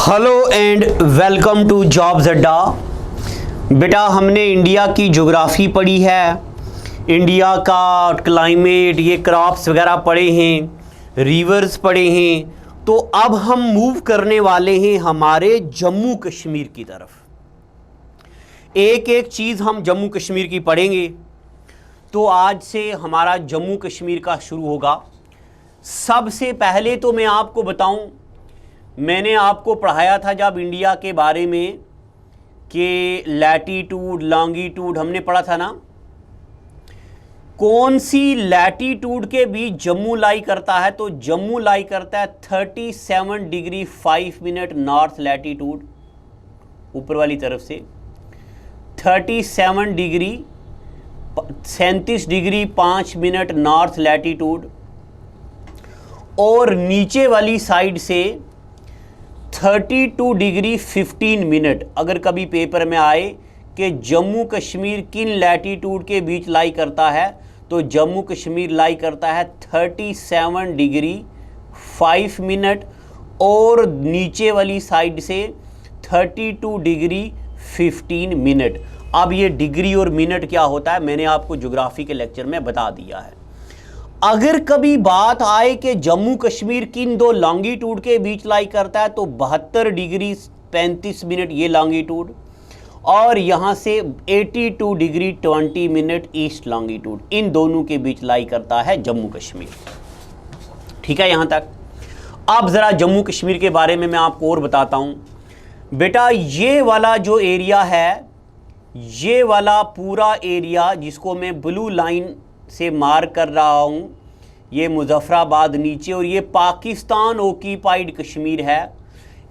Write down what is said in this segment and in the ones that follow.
Hello and welcome to jobs Adda. बेटा हमने India की ज्योग्राफी पढ़ी है, इंडिया का क्लाइमेट, ये क्रॉप्स वगैरह पढ़े हैं, रिवर्स पढ़े हैं। तो अब हम मूव करने वाले हैं हमारे जम्मू कश्मीर की तरफ। एक एक चीज़ हम जम्मू कश्मीर की पढ़ेंगे। तो आज से हमारा जम्मू कश्मीर का शुरू होगा। सबसे पहले तो मैं आपको बताऊं, मैंने आपको पढ़ाया था जब इंडिया के बारे में कि लैटीट्यूड लॉन्गिट्यूड हमने पढ़ा था ना, कौन सी लैटीट्यूड के बीच जम्मू लाई करता है। तो जम्मू लाई करता है 37 डिग्री 5 मिनट नॉर्थ लैटीट्यूड, ऊपर वाली तरफ से 37 degree 37 degree 5 minute north latitude, और नीचे वाली साइड से 32 डिग्री 15 मिनट। अगर कभी पेपर में आए कि जम्मू कश्मीर किन लैटीट्यूड के बीच लाई करता है, तो जम्मू कश्मीर लाई करता है 37 डिग्री 5 मिनट, और नीचे वाली साइड से 32 डिग्री 15 मिनट। अब ये डिग्री और मिनट क्या होता है मैंने आपको ज्योग्राफी के लेक्चर में बता दिया है। अगर कभी बात आए कि जम्मू कश्मीर किन दो लॉन्गिट्यूड के बीच लाई करता है, तो 72 डिग्री 35 मिनट ये लॉन्गिट्यूड, और यहाँ से 82 डिग्री 20 मिनट ईस्ट लॉन्गिट्यूड, इन दोनों के बीच लाई करता है जम्मू कश्मीर। ठीक है यहाँ तक। अब ज़रा जम्मू कश्मीर के बारे में मैं आपको और बताता हूँ। बेटा ये वाला जो एरिया है, ये वाला पूरा एरिया जिसको मैं ब्लू लाइन से मार्क कर रहा हूँ, ये मुजफ्फराबाद नीचे, और ये पाकिस्तान ऑक्यूपाइड कश्मीर है।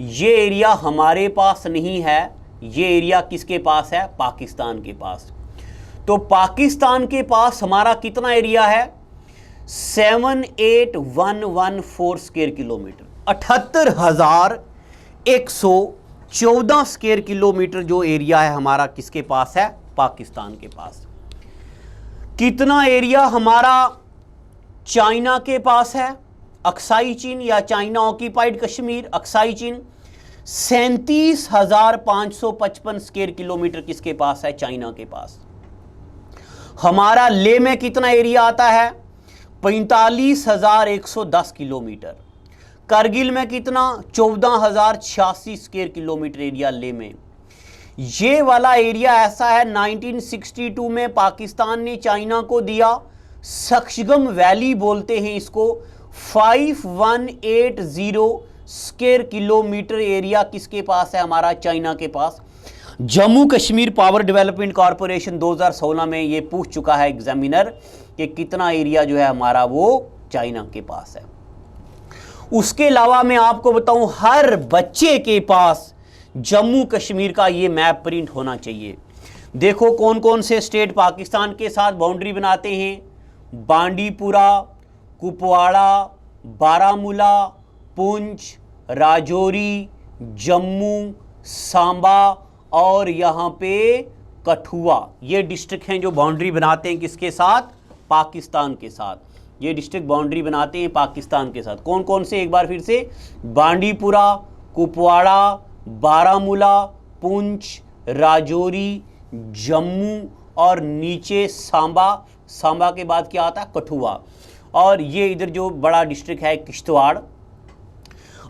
ये एरिया हमारे पास नहीं है, ये एरिया किसके पास है? पाकिस्तान के पास। तो पाकिस्तान के पास हमारा कितना एरिया है? 78114 स्क्वायर किलोमीटर, 78,114 स्क्वायर किलोमीटर जो एरिया है हमारा किसके पास है? पाकिस्तान के पास। कितना एरिया हमारा चाइना के पास है? अक्साई चीन या चाइना ऑक्यूपाइड कश्मीर, अक्साई चीन, 37,555 स्क्वायर किलोमीटर किसके पास है? चाइना के पास। हमारा ले में कितना एरिया आता है? 45,110 किलोमीटर। करगिल में कितना? 14,086 स्क्वायर किलोमीटर एरिया ले में। ये वाला एरिया ऐसा है, 1962 में पाकिस्तान ने चाइना को दिया, सक्शगम वैली बोलते हैं इसको। 5180 स्क्वायर किलोमीटर एरिया किसके पास है? हमारा चाइना के पास। Jammu Kashmir power development corporation 2016 में ये पूछ चुका है एग्जामिनर कि कितना एरिया जो है हमारा वो चाइना के पास है। उसके अलावा मैं आपको बताऊं, हर बच्चे के पास जम्मू कश्मीर का ये मैप प्रिंट होना चाहिए। देखो कौन कौन से स्टेट पाकिस्तान के साथ बाउंड्री बनाते हैं। बांडीपुरा, कुपवाड़ा, बारामूला, पुंछ, राजौरी, जम्मू, सांबा और यहाँ पे कठुआ, ये डिस्ट्रिक्ट हैं जो बाउंड्री बनाते हैं किसके साथ? पाकिस्तान के साथ। ये डिस्ट्रिक्ट बाउंड्री बनाते हैं पाकिस्तान के साथ। कौन कौन से? एक बार फिर से, बांडीपुरा, कुपवाड़ा, बारामूला, पुंछ, राजौरी, जम्मू और नीचे सांबा। सांबा के बाद क्या आता है? कठुआ। और ये इधर जो बड़ा डिस्ट्रिक्ट है किश्तवाड़।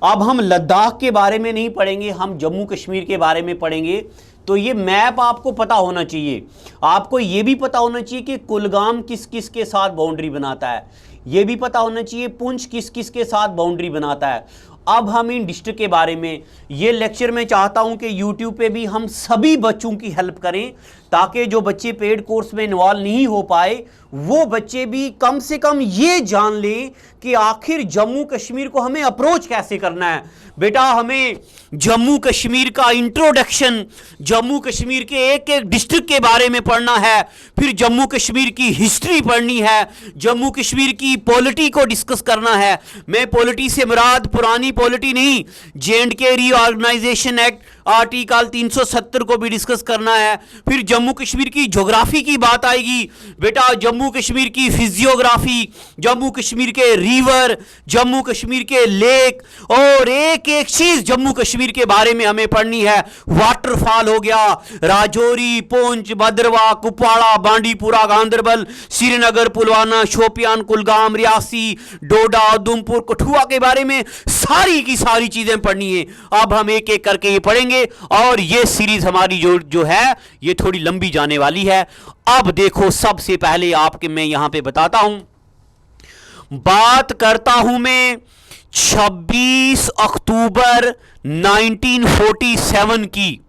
अब हम लद्दाख के बारे में नहीं पढ़ेंगे, हम जम्मू कश्मीर के बारे में पढ़ेंगे। तो ये मैप आपको पता होना चाहिए। आपको ये भी पता होना चाहिए कि कुलगाम किस किस के साथ बाउंड्री बनाता है। ये भी पता होना चाहिए पुंछ किस किस के साथ बाउंड्री बनाता है। अब हम इन डिस्ट्रिक्ट के बारे में ये लेक्चर में चाहता हूं कि YouTube पे भी हम सभी बच्चों की हेल्प करें, ताकि जो बच्चे पेड कोर्स में इन्वॉल्व नहीं हो पाए वो बच्चे भी कम से कम ये जान लें कि आखिर जम्मू कश्मीर को हमें अप्रोच कैसे करना है। बेटा हमें जम्मू कश्मीर का इंट्रोडक्शन, जम्मू कश्मीर के एक एक डिस्ट्रिक्ट के बारे में पढ़ना है, फिर जम्मू कश्मीर की हिस्ट्री पढ़नी है, जम्मू कश्मीर की पॉलिटी को डिस्कस करना है। मैं पॉलिटी से मुराद पुरानी पॉलिटी नहीं, J&K रीऑर्गेनाइजेशन एक्ट आर्टिकल 370 को भी डिस्कस करना है। फिर जम्मू कश्मीर की ज्योग्राफी की बात आएगी बेटा, जम्मू कश्मीर की फिजियोग्राफी, जम्मू कश्मीर के रिवर, जम्मू कश्मीर के लेक, और एक एक चीज जम्मू कश्मीर के बारे में हमें पढ़नी है। वाटरफॉल हो गया, राजौरी, पुंछ, भद्रवाह, कुपवाड़ा, बांडीपुरा, गांधरबल, श्रीनगर, पुलवामा, शोपियान, कुलगाम, रियासी, डोडा, उधमपुर, कठुआ के बारे में सारी की सारी चीजें पढ़नी है। अब हम एक एक करके ये पढ़ेंगे, और ये सीरीज हमारी जो है ये थोड़ी लंबी जाने वाली है। अब देखो, सबसे पहले आपके मैं यहां पे बताता हूं, बात करता हूं मैं 26 अक्टूबर 1947 की।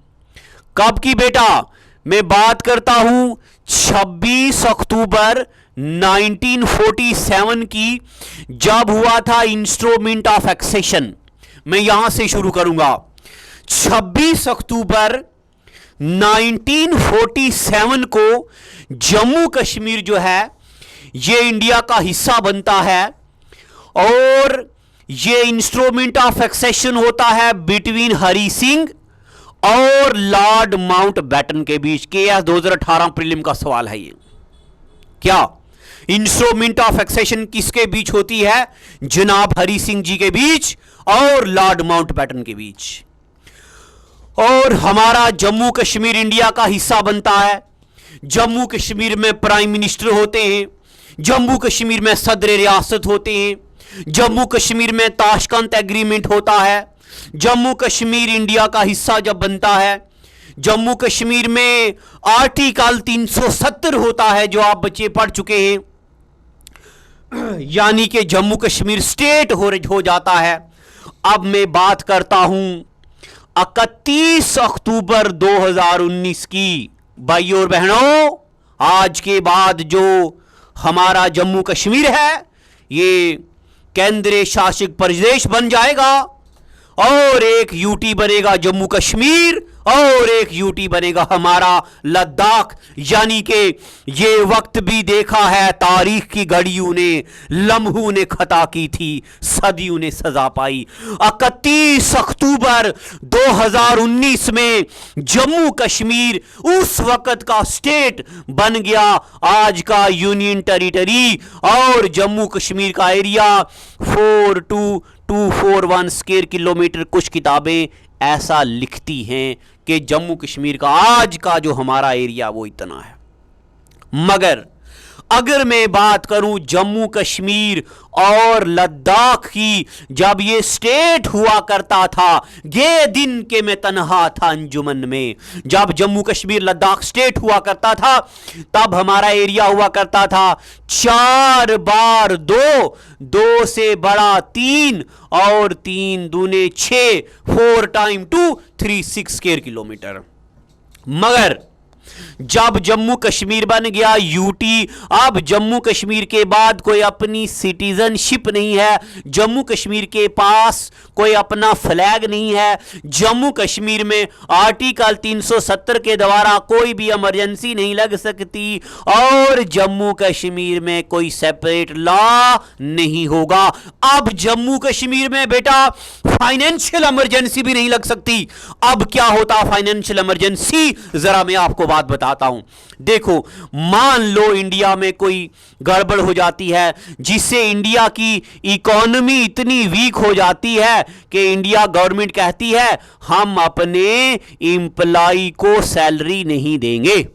कब की बेटा? मैं बात करता हूं 26 अक्टूबर 1947 की, जब हुआ था इंस्ट्रूमेंट ऑफ एक्सेशन। मैं यहां से शुरू करूंगा। 26 अक्टूबर 1947 को जम्मू कश्मीर जो है ये इंडिया का हिस्सा बनता है, और ये इंस्ट्रूमेंट ऑफ एक्सेशन होता है बिटवीन हरि सिंह और लॉर्ड माउंटबेटन के बीच। केएस 2018 प्रीलिम का सवाल है ये। क्या इंस्ट्रूमेंट ऑफ एक्सेशन किसके बीच होती है? जनाब हरि सिंह जी के बीच और लॉर्ड माउंटबेटन के बीच। और हमारा जम्मू कश्मीर इंडिया का हिस्सा बनता है। जम्मू कश्मीर में प्राइम मिनिस्टर होते हैं, जम्मू कश्मीर में सदर रियासत होते हैं, जम्मू कश्मीर में ताशकंद एग्रीमेंट होता है। जम्मू कश्मीर इंडिया का हिस्सा जब बनता है, जम्मू कश्मीर में आर्टिकल 370 होता है, जो आप बच्चे पढ़ चुके हैं, यानी कि जम्मू कश्मीर स्टेट हो जाता है। अब मैं बात करता हूं 31 अक्टूबर 2019 की। भाइयों और बहनों, आज के बाद जो हमारा जम्मू कश्मीर है ये केंद्रीय शासित प्रदेश बन जाएगा, और एक यूटी बनेगा जम्मू कश्मीर, और एक यूटी बनेगा हमारा लद्दाख। यानी कि ये वक्त भी देखा है, तारीख की घड़ियों ने, लम्हों ने खता की थी, सदियों ने सजा पाई। 31 अक्टूबर 2019 में जम्मू कश्मीर उस वक्त का स्टेट बन गया, आज का यूनियन टेरिटरी, और जम्मू कश्मीर का एरिया 42241 स्क्वायर किलोमीटर। कुछ किताबें ऐसा लिखती हैं कि जम्मू कश्मीर का आज का जो हमारा एरिया वो इतना है। मगर अगर मैं बात करूं जम्मू कश्मीर और लद्दाख की, जब ये स्टेट हुआ करता था, ये दिन के मैं तन्हा था अंजुमन में, जब जम्मू कश्मीर लद्दाख स्टेट हुआ करता था, तब हमारा एरिया हुआ करता था 4 बार 2, 2 से बड़ा 3, और 3 दूने 6, 4 टाइम 2, 36 स्क्वायर किलोमीटर। मगर जब जम्मू कश्मीर बन गया यूटी, अब जम्मू कश्मीर के बाद कोई अपनी सिटीजनशिप नहीं है, जम्मू कश्मीर के पास कोई अपना फ्लैग नहीं है, जम्मू कश्मीर में आर्टिकल 370 के द्वारा कोई भी इमरजेंसी नहीं लग सकती, और जम्मू कश्मीर में कोई सेपरेट लॉ नहीं होगा। अब जम्मू कश्मीर में बेटा फाइनेंशियल इमरजेंसी भी नहीं लग सकती। अब क्या होता फाइनेंशियल इमरजेंसी, जरा मैं आपको बात बताता हूं। देखो, मान लो इंडिया में कोई गड़बड़ हो जाती है, जिससे इंडिया की इकोनॉमी इतनी वीक हो जाती है कि इंडिया गवर्नमेंट कहती है हम अपने एम्प्लॉय को सैलरी नहीं देंगे,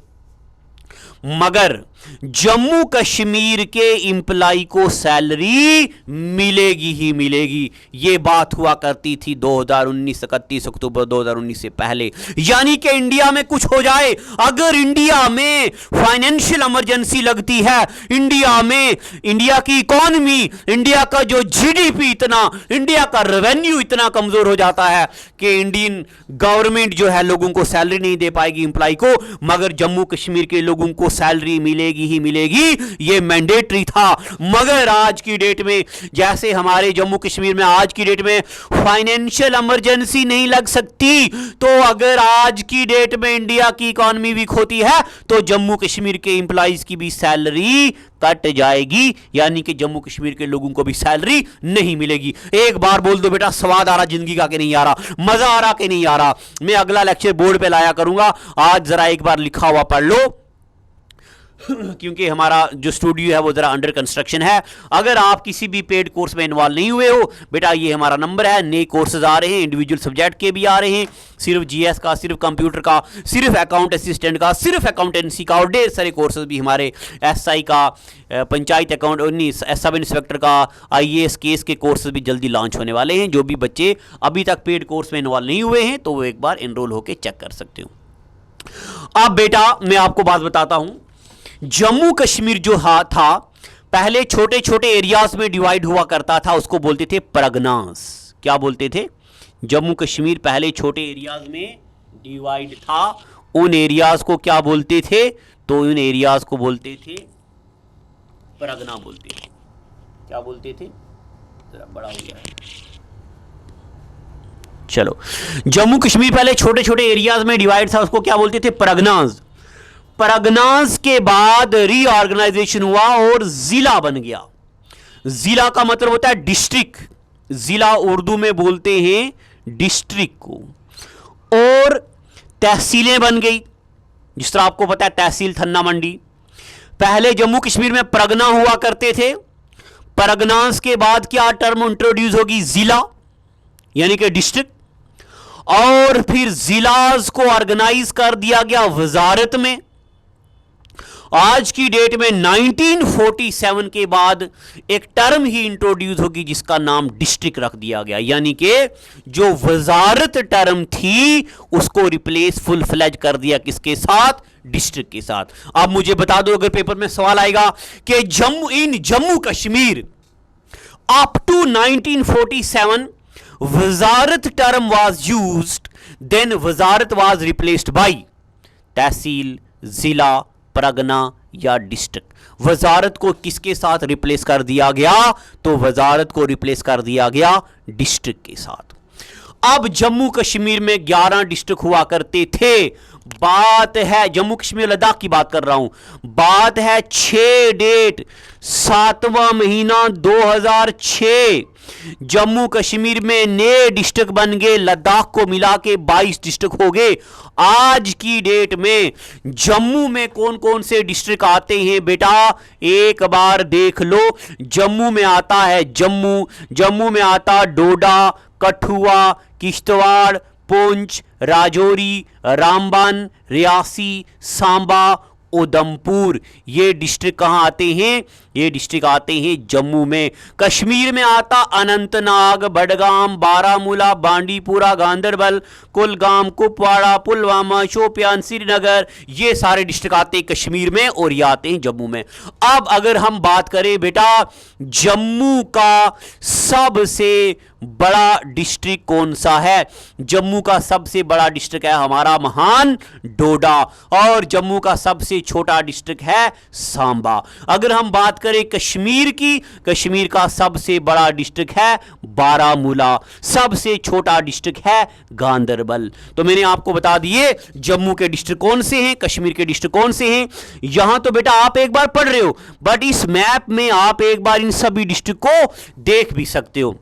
मगर जम्मू कश्मीर के एम्प्लॉय को सैलरी मिलेगी ही मिलेगी। यह बात हुआ करती थी 2019, 31 अक्टूबर 2019 से पहले। यानी कि इंडिया में कुछ हो जाए, अगर इंडिया में फाइनेंशियल इमरजेंसी लगती है, इंडिया में इंडिया की इकोनॉमी, इंडिया का जो जीडीपी इतना, इंडिया का रेवेन्यू इतना कमजोर हो जाता है कि इंडियन गवर्नमेंट जो है लोगों को सैलरी नहीं दे पाएगी एम्प्लॉय को, मगर जम्मू कश्मीर के लोगों को सैलरी मिलेगी मिलेगी ही मिलेगी, ये मैंडेटरी था। मगर आज की डेट में, जैसे हमारे जम्मू कश्मीर में आज की डेट में फाइनेंशियल इमरजेंसी नहीं लग सकती, तो अगर आज की डेट में इंडिया की इकोनॉमी वीक होती है तो जम्मू कश्मीर के एम्प्लॉइज की भी सैलरी कट जाएगी, यानी कि जम्मू कश्मीर के लोगों को भी सैलरी नहीं मिलेगी। एक बार बोल दो बेटा, स्वाद आ रहा जिंदगी का कि नहीं आ रहा, मजा आ रहा कि नहीं आ रहा। मैं अगला लेक्चर बोर्ड पे लाया करूंगा, आज जरा एक बार लिखा हुआ पढ़ लो क्योंकि हमारा जो स्टूडियो है वो जरा अंडर कंस्ट्रक्शन है। अगर आप किसी भी पेड कोर्स में इन्वॉल्व नहीं हुए हो बेटा, ये हमारा नंबर है। नए कोर्सेज आ रहे हैं, इंडिविजुअल सब्जेक्ट के भी आ रहे हैं, सिर्फ जीएस का, सिर्फ कंप्यूटर का, सिर्फ अकाउंट असिस्टेंट का, सिर्फ अकाउंटेंसी का, और ढेर सारे कोर्सेज भी हमारे एसआई का, पंचायत अकाउंट, सब इंस्पेक्टर का, आईएएस केस के कोर्सेज भी जल्दी लॉन्च होने वाले हैं। जो भी बच्चे अभी तक पेड कोर्स में इन्वॉल्व नहीं हुए हैं तो वो एक बार एनरोल होकर चेक कर सकते हो। अब बेटा मैं आपको बात बताता हूं, जम्मू कश्मीर जो था पहले छोटे छोटे एरियाज में डिवाइड हुआ करता था, उसको बोलते थे परगनास। क्या बोलते थे? जम्मू कश्मीर पहले छोटे एरियाज में डिवाइड था, उन एरियाज को क्या बोलते थे? तो उन एरियाज को बोलते थे परगना बोलते थे। क्या बोलते थे? जरा बड़ा हो गया है, चलो। जम्मू कश्मीर पहले छोटे छोटे एरियाज में डिवाइड था, उसको क्या बोलते थे? परगनास। परगनास के बाद रीऑर्गेनाइजेशन हुआ और जिला बन गया। जिला का मतलब होता है डिस्ट्रिक्ट, जिला उर्दू में बोलते हैं डिस्ट्रिक्ट को। और तहसीलें बन गई, जिस तरह आपको पता है तहसील थन्ना मंडी। पहले जम्मू कश्मीर में परगना हुआ करते थे, परगनास के बाद क्या टर्म इंट्रोड्यूस होगी? जिला, यानी कि डिस्ट्रिक्ट। और फिर जिलास को ऑर्गेनाइज कर दिया गया वजारत में। आज की डेट में 1947 के बाद एक टर्म ही इंट्रोड्यूस होगी जिसका नाम डिस्ट्रिक्ट रख दिया गया, यानी कि जो वजारत टर्म थी उसको रिप्लेस फुल फ्लेज कर दिया किसके साथ? डिस्ट्रिक्ट के साथ। अब मुझे बता दो, अगर पेपर में सवाल आएगा कि Jammu Kashmir up to 1947 Wazarat term was used, then Wazarat was replaced by तहसील, जिला, परगना या डिस्ट्रिक्ट। वजारत को किसके साथ रिप्लेस कर दिया गया? तो वजारत को रिप्लेस कर दिया गया डिस्ट्रिक्ट के साथ। अब जम्मू कश्मीर में 11 डिस्ट्रिक्ट हुआ करते थे। बात है जम्मू कश्मीर लद्दाख की बात कर रहा हूं, बात है 6 डेट 7वां महीना 2006। जम्मू कश्मीर में नए डिस्ट्रिक्ट बन गए, लद्दाख को मिला के 22 डिस्ट्रिक्ट हो गए। आज की डेट में जम्मू में कौन कौन से डिस्ट्रिक्ट आते हैं बेटा, एक बार देख लो। जम्मू में आता है जम्मू में आता डोडा, कठुआ, किश्तवाड़, पुंछ, राजौरी, रामबन, रियासी, सांबा, उधमपुर। ये डिस्ट्रिक्ट कहां आते हैं? ये डिस्ट्रिक्ट आते हैं जम्मू में। कश्मीर में आता अनंतनाग, बडगाम, बारामूला, बांडीपुरा, गांदरबल, कुलगाम, कुपवाड़ा, पुलवामा, शोपियान, श्रीनगर, ये सारे डिस्ट्रिक्ट आते हैं कश्मीर में और ये आते हैं जम्मू में। अब अगर हम बात करें बेटा जम्मू का सबसे बड़ा डिस्ट्रिक्ट कौन सा है? जम्मू का सबसे बड़ा डिस्ट्रिक्ट है हमारा महान डोडा, और जम्मू का सबसे छोटा डिस्ट्रिक्ट है सांबा। अगर हम बात करें कश्मीर की, कश्मीर का सबसे बड़ा डिस्ट्रिक्ट है बारामूला, सबसे छोटा डिस्ट्रिक्ट है गांदरबल। तो मैंने आपको बता दिए जम्मू के डिस्ट्रिक्ट कौन से हैं, कश्मीर के डिस्ट्रिक्ट कौन से हैं। यहां तो बेटा आप एक बार पढ़ रहे हो, बट इस मैप में आप एक बार इन सभी डिस्ट्रिक्ट को देख भी सकते हो।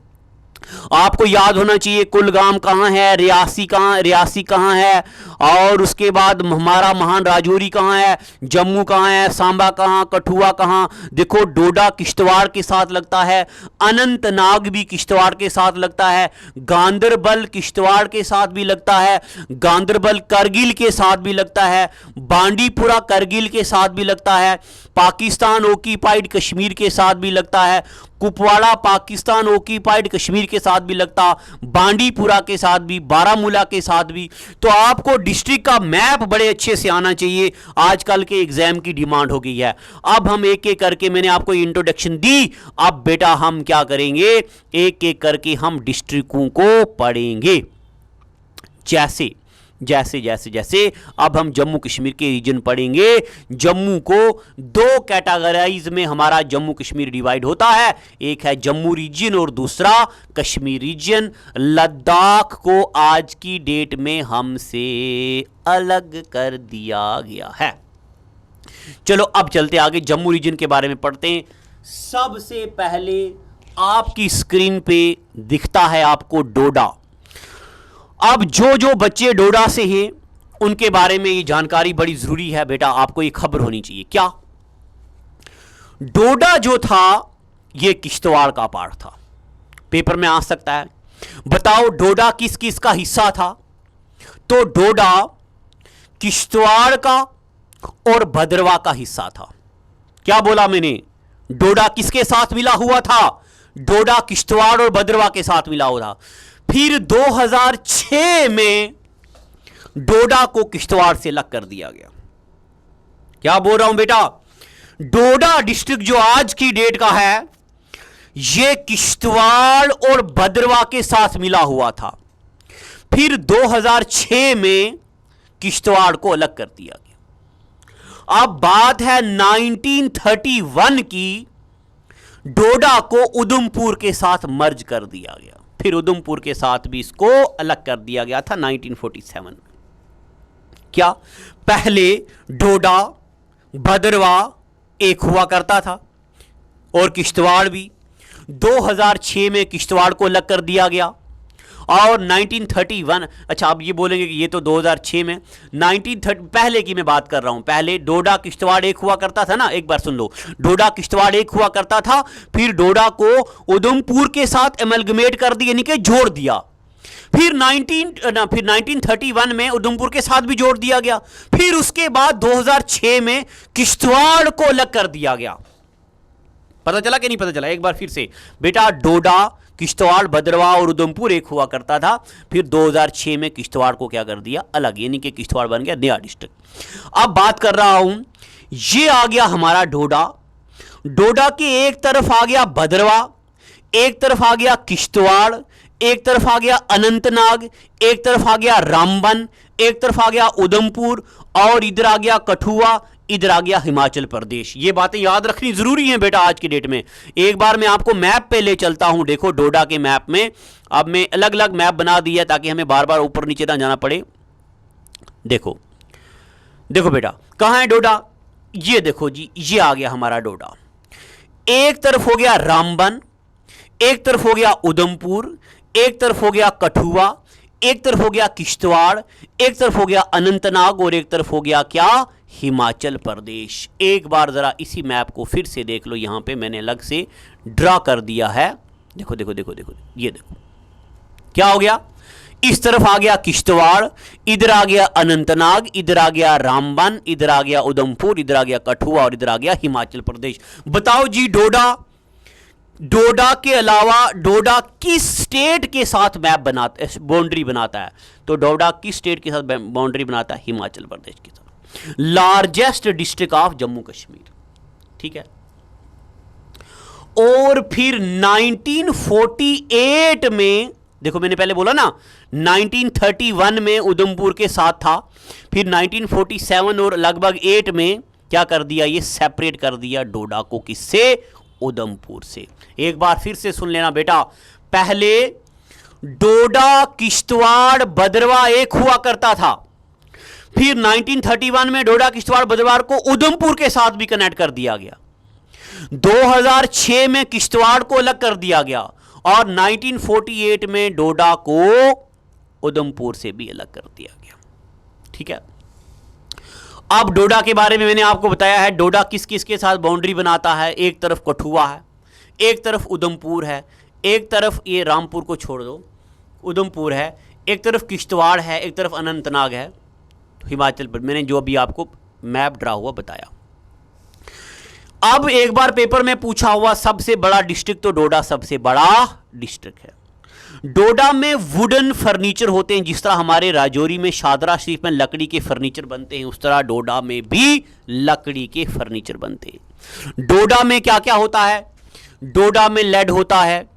आपको याद होना चाहिए कुलगाम कहां है, रियासी कहां है, और उसके बाद हमारा महान राजौरी कहां है, जम्मू कहां है, सांबा कहां, कठुआ कहां। देखो डोडा किश्तवाड़ के साथ लगता है, अनंतनाग भी किश्तवाड़ के साथ लगता है, गांदरबल किश्तवाड़ के साथ भी लगता है, गांदरबल करगिल के साथ भी लगता है, बांडीपुरा करगिल के साथ भी लगता है, पाकिस्तान ऑक्यूपाइड कश्मीर के साथ भी लगता है, कुपवाड़ा पाकिस्तान ऑक्यूपाइड कश्मीर के साथ भी लगता, बांडीपुरा के साथ भी, बारामूला के साथ भी। तो आपको डिस्ट्रिक्ट का मैप बड़े अच्छे से आना चाहिए, आजकल के एग्जाम की डिमांड हो गई है। अब हम एक एक करके, मैंने आपको इंट्रोडक्शन दी, अब बेटा हम क्या करेंगे, एक एक करके हम डिस्ट्रिक्टों को पढ़ेंगे। जैसे जैसे जैसे जैसे अब हम जम्मू कश्मीर के रीजन पढ़ेंगे, जम्मू को दो कैटेगराइज में हमारा जम्मू कश्मीर डिवाइड होता है, एक है जम्मू रीजन और दूसरा कश्मीर रीजन। लद्दाख को आज की डेट में हमसे अलग कर दिया गया है। चलो अब चलते आगे, जम्मू रीजन के बारे में पढ़ते हैं। सबसे पहले आपकी स्क्रीन पे दिखता है आपको डोडा। अब जो जो बच्चे डोडा से हैं उनके बारे में ये जानकारी बड़ी जरूरी है बेटा, आपको ये खबर होनी चाहिए। क्या? डोडा जो था ये किश्तवाड़ का पार्ट था, पेपर में आ सकता है। बताओ डोडा किस किस का हिस्सा था? तो डोडा किश्तवाड़ का और भद्रवाह का हिस्सा था। क्या बोला मैंने? डोडा किसके साथ मिला हुआ था? डोडा किश्तवाड़ और भद्रवाह के साथ मिला हुआ था। फिर 2006 में डोडा को किश्तवाड़ से अलग कर दिया गया। क्या बोल रहा हूं बेटा? डोडा डिस्ट्रिक्ट जो आज की डेट का है यह किश्तवाड़ और भद्रवाह के साथ मिला हुआ था। फिर 2006 में किश्तवाड़ को अलग कर दिया गया। अब बात है 1931 की, डोडा को उधमपुर के साथ मर्ज कर दिया गया। फिर उधमपुर के साथ भी इसको अलग कर दिया गया था 1947 में। क्या? पहले डोडा भद्रवाह एक हुआ करता था और किश्तवाड़ भी। 2006 में किश्तवाड़ को अलग कर दिया गया और 1931, अच्छा आप ये बोलेंगे कि ये तो 2006 में, 1930 पहले की मैं बात कर रहा हूं। पहले डोडा किश्तवाड़ एक हुआ करता था ना, एक बार सुन लो, डोडा किश्तवाड़ एक हुआ करता था। फिर डोडा को उधमपुर के साथ एमलगमेट कर दिया, यानी कि जोड़ दिया। फिर 1931 में उधमपुर के साथ भी जोड़ दिया गया। फिर उसके बाद 2006 में किश्तवाड़ को अलग कर दिया गया। पता चला कि नहीं पता चला? एक बार फिर से बेटा, डोडा किश्तवाड़ भद्रवाह और उधमपुर एक हुआ करता था। फिर 2006 में किश्तवाड़ को क्या कर दिया? अलग, यानी कि किश्तवाड़ बन गया नया डिस्ट्रिक्ट। अब बात कर रहा हूं, ये आ गया हमारा डोडा। डोडा के एक तरफ आ गया भद्रवाह, एक तरफ आ गया किश्तवाड़, एक तरफ आ गया अनंतनाग, एक तरफ आ गया रामबन, एक तरफ आ गया उधमपुर और इधर आ गया कठुआ, इधर आ गया हिमाचल प्रदेश। ये बातें याद रखनी जरूरी हैं बेटा आज की डेट में। एक बार मैं आपको मैप पे ले चलता हूं। देखो डोडा के मैप में अब मैं अलग अलग मैप बना दिया ताकि हमें बार बार ऊपर नीचे ना जाना पड़े। देखो देखो बेटा, कहां है डोडा? ये देखो जी, ये आ गया हमारा डोडा। एक तरफ हो गया रामबन, एक तरफ हो गया उधमपुर, एक तरफ हो गया कठुआ, एक तरफ हो गया किश्तवाड़, एक तरफ हो गया अनंतनाग और एक तरफ हो गया क्या? हिमाचल प्रदेश। एक बार जरा इसी मैप को फिर से देख लो, यहां पे मैंने अलग से ड्रा कर दिया है। देखो देखो देखो देखो, ये देखो क्या हो गया। इस तरफ आ गया किश्तवाड़, इधर आ गया अनंतनाग, इधर आ गया रामबन, इधर आ गया उधमपुर, इधर आ गया कठुआ और इधर आ गया हिमाचल प्रदेश। बताओ जी डोडा के अलावा डोडा किस स्टेट के साथ मैप बनाता, बाउंड्री बनाता है? तो डोडा किस स्टेट के साथ बाउंड्री बनाता है? हिमाचल प्रदेश के साथ। Largest district of Jammu Kashmir, ठीक है। और फिर 1948 में, देखो मैंने पहले बोला ना 1931 में उधमपुर के साथ था, फिर 1947 और लगभग 8 में क्या कर दिया? ये सेपरेट कर दिया डोडा को, किससे? उधमपुर से। एक बार फिर से सुन लेना बेटा, पहले डोडा किश्तवाड़ भद्रवाह एक हुआ करता था। फिर 1931 में डोडा किश्तवाड़ भद्रवाह को उधमपुर के साथ भी कनेक्ट कर दिया गया। 2006 में किश्तवाड़ को अलग कर दिया गया और 1948 में डोडा को उधमपुर से भी अलग कर दिया गया, ठीक है। अब डोडा के बारे में मैंने आपको बताया है, डोडा किस किस के साथ बाउंड्री बनाता है। एक तरफ कठुआ है, एक तरफ उधमपुर है, एक तरफ ये रामपुर को छोड़ दो उधमपुर है, एक तरफ किश्तवाड़ है, एक तरफ अनंतनाग है, हिमाचल पर। मैंने जो अभी आपको मैप ड्रा हुआ बताया। अब एक बार पेपर में पूछा हुआ सबसे बड़ा डिस्ट्रिक्ट, तो डोडा सबसे बड़ा डिस्ट्रिक्ट है। डोडा में वुडन फर्नीचर होते हैं, जिस तरह हमारे राजौरी में शादरा शरीफ में लकड़ी के फर्नीचर बनते हैं, उस तरह डोडा में भी लकड़ी के फर्नीचर बनते हैं। डोडा में क्या क्या होता है? डोडा में लेड होता है,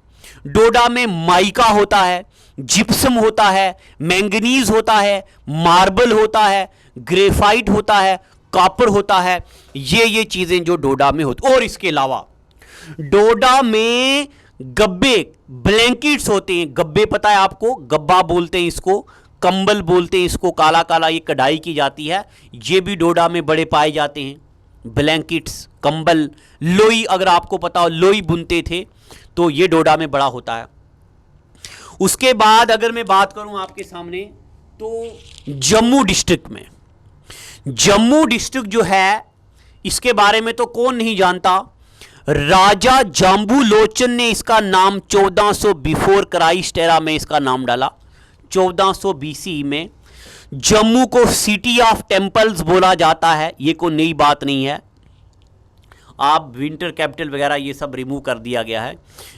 डोडा में माइका होता है, जिप्सम होता है, मैंगनीज होता है, मार्बल होता है, ग्रेफाइट होता है, कॉपर होता है। ये चीजें जो डोडा में होती। और इसके अलावा डोडा में गब्बे, ब्लैंकेट्स होते हैं। गब्बे पता है आपको, गब्बा बोलते हैं इसको, कंबल बोलते हैं इसको, काला काला ये कढ़ाई की जाती है। ये भी डोडा में बड़े पाए जाते हैं। ब्लैंकेट्स, कंबल, लोई, अगर आपको पता हो लोई बुनते थे, तो ये डोडा में बड़ा होता है। उसके बाद अगर मैं बात करूं आपके सामने, तो जम्मू डिस्ट्रिक्ट में, जम्मू डिस्ट्रिक्ट जो है, इसके बारे में तो कौन नहीं जानता। राजा जाम्बू लोचन ने इसका नाम 1400 बिफोर क्राइस्ट एरा में इसका नाम डाला। 1400 बीसी में जम्मू को सिटी ऑफ टेम्पल्स बोला जाता है। ये कोई नई बात नहीं है। आप विंटर कैपिटल वगैरह ये सब रिमूव कर दिया गया है।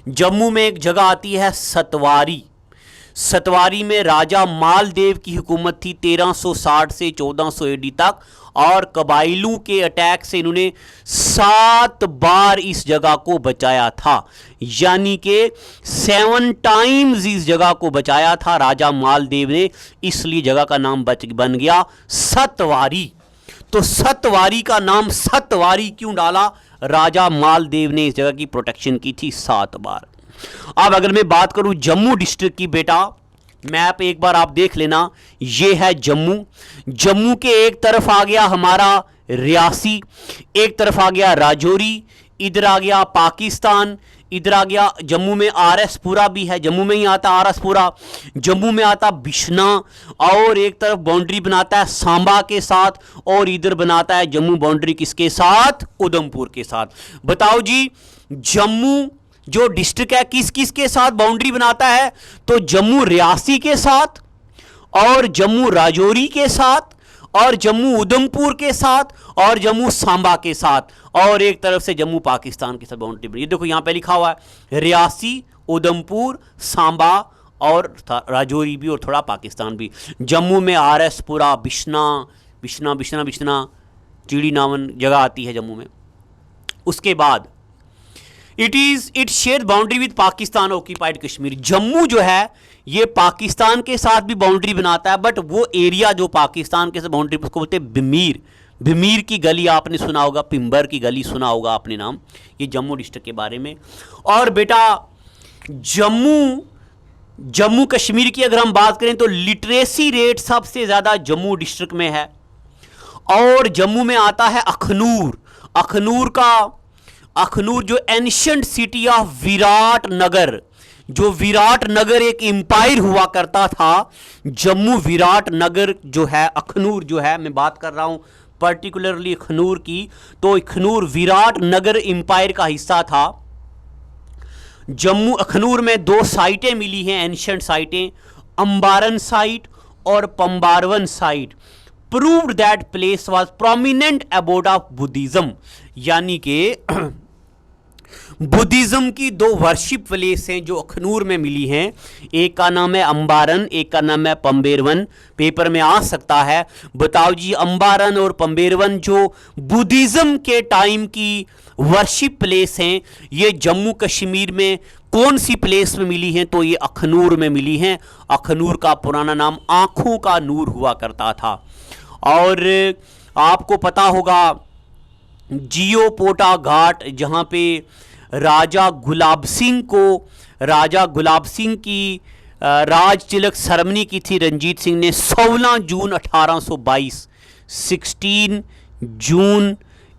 जम्मू में एक जगह आती है सतवारी। सतवारी में राजा मालदेव की हुकूमत थी 1360 से 1400 एडी तक, और कबाइलों के अटैक से इन्होंने 7 बार इस जगह को बचाया था। यानी कि 7 टाइम्स इस जगह को बचाया था राजा मालदेव ने, इसलिए जगह का नाम बन गया सतवारी। तो सतवारी का नाम सतवारी क्यों डाला? राजा मालदेव ने इस जगह की प्रोटेक्शन की थी 7 बार। अब अगर मैं बात करूं जम्मू डिस्ट्रिक्ट की, बेटा मैप एक बार आप देख लेना, ये है जम्मू। जम्मू के एक तरफ आ गया हमारा रियासी, एक तरफ आ गया राजौरी, इधर आ गया पाकिस्तान, इधर आ गया जम्मू में आरएसपुरा भी है, जम्मू में ही आता आरएसपुरा। जम्मू में आता बिश्ना, और एक तरफ बाउंड्री बनाता है सांबा के साथ, और इधर बनाता है जम्मू बाउंड्री किसके साथ? उधमपुर के साथ। बताओ जी, जम्मू जो डिस्ट्रिक्ट है किस किस के साथ बाउंड्री बनाता है? तो जम्मू रियासी के साथ, और जम्मू राजौरी के साथ, और जम्मू उधमपुर के साथ, और जम्मू सांबा के साथ, और एक तरफ से जम्मू पाकिस्तान के साथ बाउंड्री बनी। ये देखो यहां पे लिखा हुआ है रियासी, उधमपुर, सांबा और राजौरी भी, और थोड़ा पाकिस्तान भी। जम्मू में आरएसपुरा, बिश्ना, चिड़ी नामन जगह आती है जम्मू में। उसके बाद it share boundary with Pakistan occupied Kashmir. Jammu जो है ये पाकिस्तान के साथ भी बाउंड्री बनाता है, बट वो एरिया जो पाकिस्तान के साथ बाउंड्री, उसको बोलते हैं बिमीर। बिमीर की गली आपने सुना होगा, पिंबर की गली सुना होगा आपने नाम। ये जम्मू डिस्ट्रिक्ट के बारे में। और बेटा जम्मू कश्मीर की अगर हम बात करें तो लिटरेसी रेट सबसे ज़्यादा जम्मू डिस्ट्रिक्ट में है। और जम्मू में आता है अखनूर। अखनूर जो एंशिएंट सिटी ऑफ विराट नगर, जो विराट नगर एक एम्पायर हुआ करता था, जम्मू विराट नगर जो है, अखनूर जो है, मैं बात कर रहा हूं पर्टिकुलरली अखनूर की, तो अखनूर विराट नगर एम्पायर का हिस्सा था। जम्मू अखनूर में 2 साइटें मिली हैं, एंशिएंट साइटें, अंबारन साइट और Pambarwan site. Proved that place was prominent abode of Buddhism. यानी कि बुद्धिज्म की 2 वर्शिप प्लेस हैं जो अखनूर में मिली हैं। एक का नाम है अंबारन, एक का नाम है पंबेरवन। पेपर में आ सकता है। बताओ जी, अंबारन और पंबेरवन जो बुद्धिज्म के टाइम की वर्शिप प्लेस हैं, ये जम्मू कश्मीर में कौन सी प्लेस में मिली हैं? तो ये अखनूर में मिली हैं। अखनूर का पुराना नाम आंखों का नूर हुआ करता था। और आपको पता होगा जियोपोटा घाट, जहाँ पे राजा गुलाब सिंह की राज तिलक सेरेमनी की थी रंजीत सिंह ने 16 जून 1822, 16 जून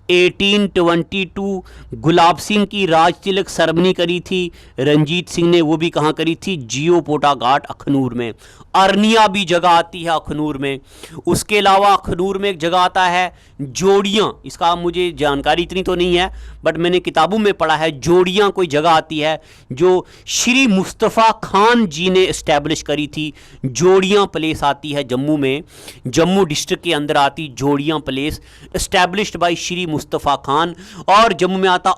1822 गुलाब सिंह की राज तिलक सेरेमनी करी थी रंजीत सिंह ने। वो भी कहाँ करी थी? जियोपोटा घाट अखनूर में। अरनिया भी जगह आती है अखनूर में। उसके अलावा अखनूर में एक जगह आता है जोड़ियाँ। इसका मुझे जानकारी इतनी तो नहीं है, बट मैंने किताबों में पढ़ा है। जोड़ियाँ कोई जगह आती है जो श्री मुस्तफ़ा खान जी ने इस्टेब्लिश करी थी। जोड़ियाँ प्लेस आती है जम्मू में, जम्मू डिस्ट्रिक्ट के अंदर आती जोड़ियाँ place, established by Shri Mustafa Khan. और जम्मू में आता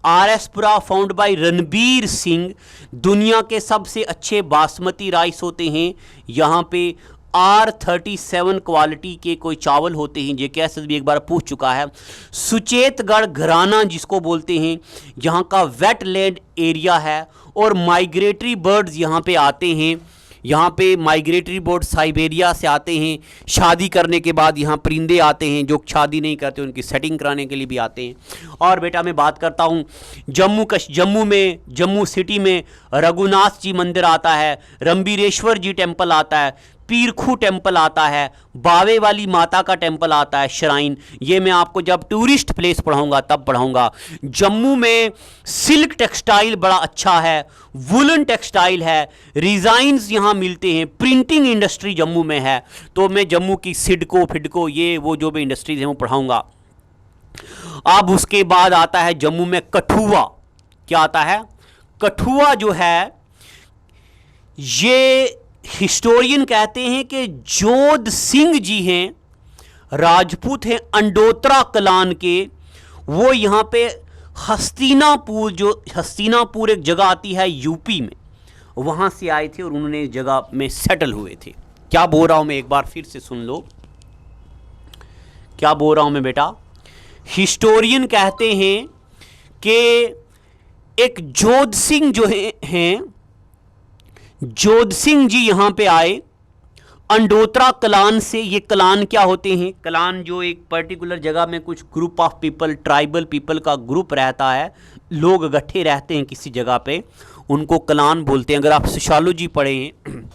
आरएसपुरा फाउंड बाई रणबीर सिंह। दुनिया के सबसे अच्छे बासमती राइस होते हैं यहाँ पे R37 क्वालिटी के कोई चावल होते हैं, जे के भी एक बार पूछ चुका है। सुचेतगढ़ घराना जिसको बोलते हैं, यहाँ का वेटलैंड एरिया है और माइग्रेटरी बर्ड्स यहाँ पे आते हैं। यहाँ पे माइग्रेटरी बर्ड साइबेरिया से आते हैं, शादी करने के बाद यहाँ परिंदे आते हैं, जो शादी नहीं करते उनकी सेटिंग कराने के लिए भी आते हैं। और बेटा मैं बात करता हूँ जम्मू सिटी में रघुनाथ जी मंदिर आता है, रंबीरेश्वर जी टेम्पल आता है, पीरखू टेम्पल आता है, बावे वाली माता का टेम्पल आता है, श्राइन। ये मैं आपको जब टूरिस्ट प्लेस पढ़ाऊंगा तब पढ़ाऊंगा। जम्मू में सिल्क टेक्सटाइल बड़ा अच्छा है, वुलन टेक्सटाइल है, डिज़ाइंस यहाँ मिलते हैं, प्रिंटिंग इंडस्ट्री जम्मू में है। तो मैं जम्मू की सिडको फिडको ये वो जो भी इंडस्ट्रीज हैं वो पढ़ाऊंगा। अब उसके बाद आता है जम्मू में कठुआ। क्या आता है? कठुआ जो है ये हिस्टोरियन कहते हैं कि जोध सिंह जी हैं, राजपूत हैं, अंडोत्रा कलान के। वो यहाँ पे हस्तिनापुर एक जगह आती है यूपी में, वहाँ से आए थे और उन्होंने इस जगह में सेटल हुए थे। क्या बोल रहा हूँ मैं, एक बार फिर से सुन लो क्या बोल रहा हूँ मैं बेटा। हिस्टोरियन कहते हैं कि एक जोध सिंह जो हैं जोध सिंह जी यहाँ पे आए अंडोत्रा कलान से। ये कलान क्या होते हैं? कलान जो एक पर्टिकुलर जगह में कुछ group of people, tribal people का ग्रुप रहता है, लोग इकट्ठे रहते हैं किसी जगह पे, उनको कलान बोलते हैं। अगर आप सोशियोलॉजी पढ़े हैं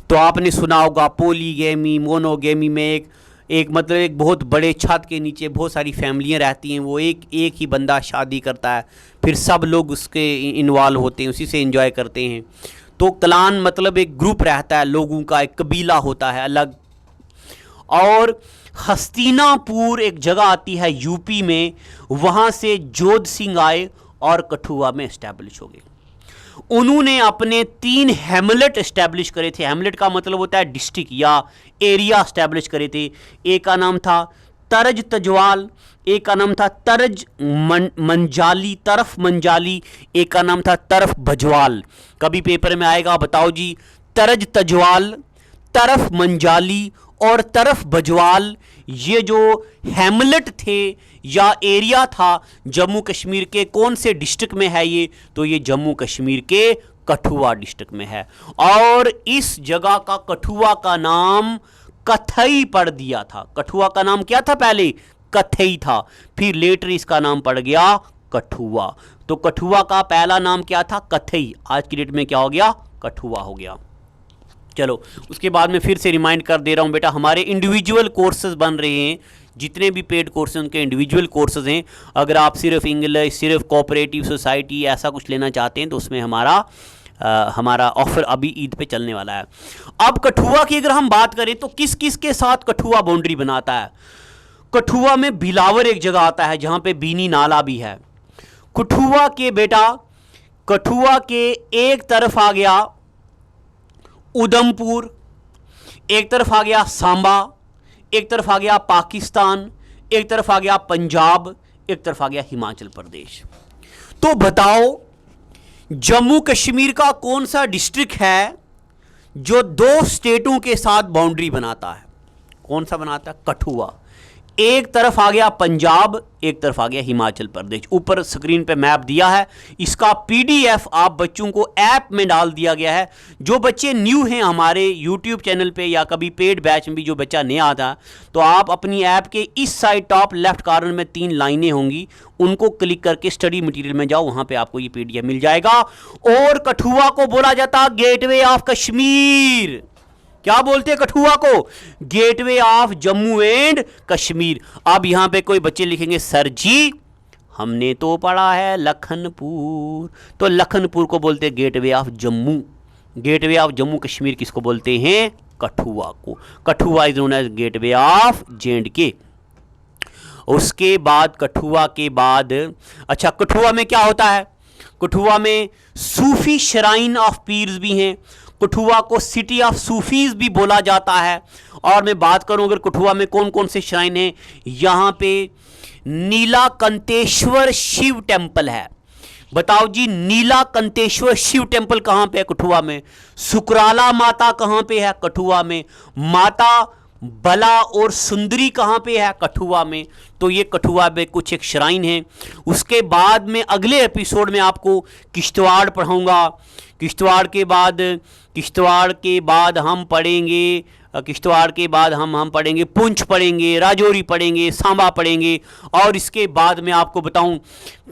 तो आपने सुना होगा पोलीगैमी, मोनोगैमी में एक मतलब एक बहुत बड़े छत के नीचे बहुत सारी फैमिलियाँ रहती हैं, वो एक ही बंदा शादी करता है, फिर सब लोग उसके इन्वॉल्व होते हैं, उसी से एंजॉय करते हैं। तो क्लान मतलब एक ग्रुप रहता है लोगों का, एक कबीला होता है अलग। और हस्तिनापुर एक जगह आती है यूपी में, वहाँ से जोध सिंह आए और कठुआ में एस्टैब्लिश हो गए। उन्होंने अपने 3 हैमलेट एस्टैब्लिश करे थे। हैमलेट का मतलब होता है डिस्ट्रिक्ट या एरिया एस्टैब्लिश करे थे। एक का नाम था तरज तजवाल, एक का नाम था तरज मंजाली, तरफ मंजाली, एक का नाम था तरफ भजवाल। कभी पेपर में आएगा, बताओ जी, तरज तजवाल, तरफ मंजाली और तरफ भजवाल, ये जो हैमलेट थे या एरिया था जम्मू कश्मीर के कौन से डिस्ट्रिक्ट में है ये? तो ये जम्मू कश्मीर के कठुआ डिस्ट्रिक्ट में है। और इस जगह का कठुआ का नाम कथई पड़ दिया था। कठुआ का नाम क्या था? पहले कथई था, फिर लेटर इसका नाम पड़ गया कठुआ। तो कठुआ का पहला नाम क्या था? कथई। आज की डेट में क्या हो गया? कठुआ हो गया। चलो उसके बाद में फिर से रिमाइंड कर दे रहा हूं बेटा, हमारे इंडिविजुअल कोर्सेज बन रहे हैं, जितने भी पेड कोर्सेज उनके इंडिविजुअल कोर्सेज हैं। अगर आप सिर्फ इंग्लिश, सिर्फ कोऑपरेटिव सोसाइटी ऐसा कुछ लेना चाहते हैं तो उसमें हमारा ऑफर अभी ईद पे चलने वाला है। अब कठुआ की अगर हम बात करें तो किस किस के साथ कठुआ बाउंड्री बनाता है? कठुआ में बिलावर एक जगह आता है जहां पे बीनी नाला भी है। कठुआ के बेटा, कठुआ के एक तरफ आ गया उधमपुर, एक तरफ आ गया सांबा, एक तरफ आ गया पाकिस्तान, एक तरफ आ गया पंजाब, एक तरफ आ गया हिमाचल प्रदेश। तो बताओ जम्मू कश्मीर का कौन सा डिस्ट्रिक्ट है जो 2 स्टेटों के साथ बाउंड्री बनाता है? कौन सा बनाता है? कठुआ। एक तरफ आ गया पंजाब, एक तरफ आ गया हिमाचल प्रदेश। ऊपर स्क्रीन पे मैप दिया है, इसका पीडीएफ आप बच्चों को ऐप में डाल दिया गया है। जो बच्चे न्यू हैं हमारे यूट्यूब चैनल पे या कभी पेड बैच में भी जो बच्चा नया आता तो आप अपनी ऐप के इस साइड टॉप लेफ्ट कॉर्नर में 3 लाइनें होंगी, उनको क्लिक करके स्टडी मटेरियल में जाओ, वहां पे आपको ये पीडीएफ मिल जाएगा। और कठुआ को बोला जाता गेटवे ऑफ कश्मीर। क्या बोलते हैं कठुआ को? Gateway of Jammu and Kashmir. अब यहां पे कोई बच्चे लिखेंगे सर जी हमने तो पढ़ा है लखनपुर, तो लखनपुर को बोलते हैं gateway of Jammu. Gateway of Jammu Kashmir किसको बोलते हैं? कठुआ को। Kathua is known as gateway of J&K। उसके बाद कठुआ के बाद, अच्छा कठुआ में क्या होता है? कठुआ में सूफी श्राइन ऑफ पीर्स भी हैं। कठुआ को सिटी ऑफ सूफीज भी बोला जाता है। और मैं बात करूं अगर कठुआ में कौन कौन से श्राइन हैं, यहां पे नीलाकंतेश्वर शिव टेम्पल है। बताओ जी, नीलाकंठेश्वर शिव टेम्पल कहाँ पे है? कठुआ में। सुकराला माता कहाँ पे है? कठुआ में। माता बला और सुंदरी कहाँ पे है? कठुआ में। तो ये कठुआ में कुछ एक श्राइन है। उसके बाद में अगले एपिसोड में आपको किश्तवाड़ पढ़ाऊंगा। किश्तवाड़ के बाद हम पढ़ेंगे, किश्तवाड़ के बाद हम पढ़ेंगे पुंछ पढ़ेंगे, राजौरी पढ़ेंगे, सांबा पढ़ेंगे। और इसके बाद मैं आपको बताऊं,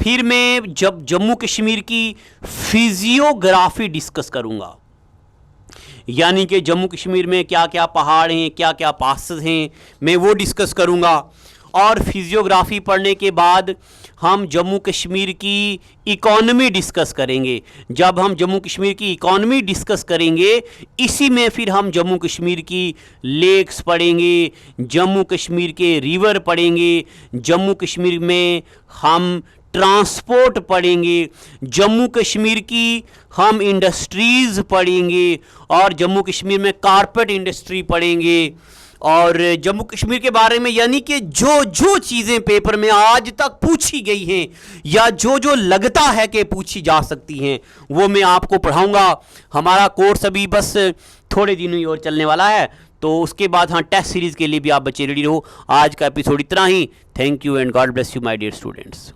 फिर मैं जब जम्मू कश्मीर की फिजियोग्राफी डिस्कस करूंगा, यानी कि जम्मू कश्मीर में क्या क्या पहाड़ हैं, क्या क्या पासेस हैं, मैं वो डिस्कस करूंगा। और फिजियोग्राफी पढ़ने के बाद हम जम्मू कश्मीर की इकॉनमी डिस्कस करेंगे। जब हम जम्मू कश्मीर की इकॉनमी डिस्कस करेंगे, इसी में फिर हम जम्मू कश्मीर की लेक्स पढ़ेंगे, जम्मू कश्मीर के रिवर पढ़ेंगे, जम्मू कश्मीर में हम ट्रांसपोर्ट पढ़ेंगे, जम्मू कश्मीर की हम इंडस्ट्रीज़ पढ़ेंगे, और जम्मू कश्मीर में कारपेट इंडस्ट्री पढ़ेंगे। और जम्मू कश्मीर के बारे में, यानी कि जो जो चीज़ें पेपर में आज तक पूछी गई हैं या जो जो लगता है कि पूछी जा सकती हैं, वो मैं आपको पढ़ाऊंगा। हमारा कोर्स अभी बस थोड़े दिनों ही और चलने वाला है, तो उसके बाद हाँ टेस्ट सीरीज़ के लिए भी आप बच्चे रेडी रहो। आज का एपिसोड इतना ही। Thank you and God bless you my dear students.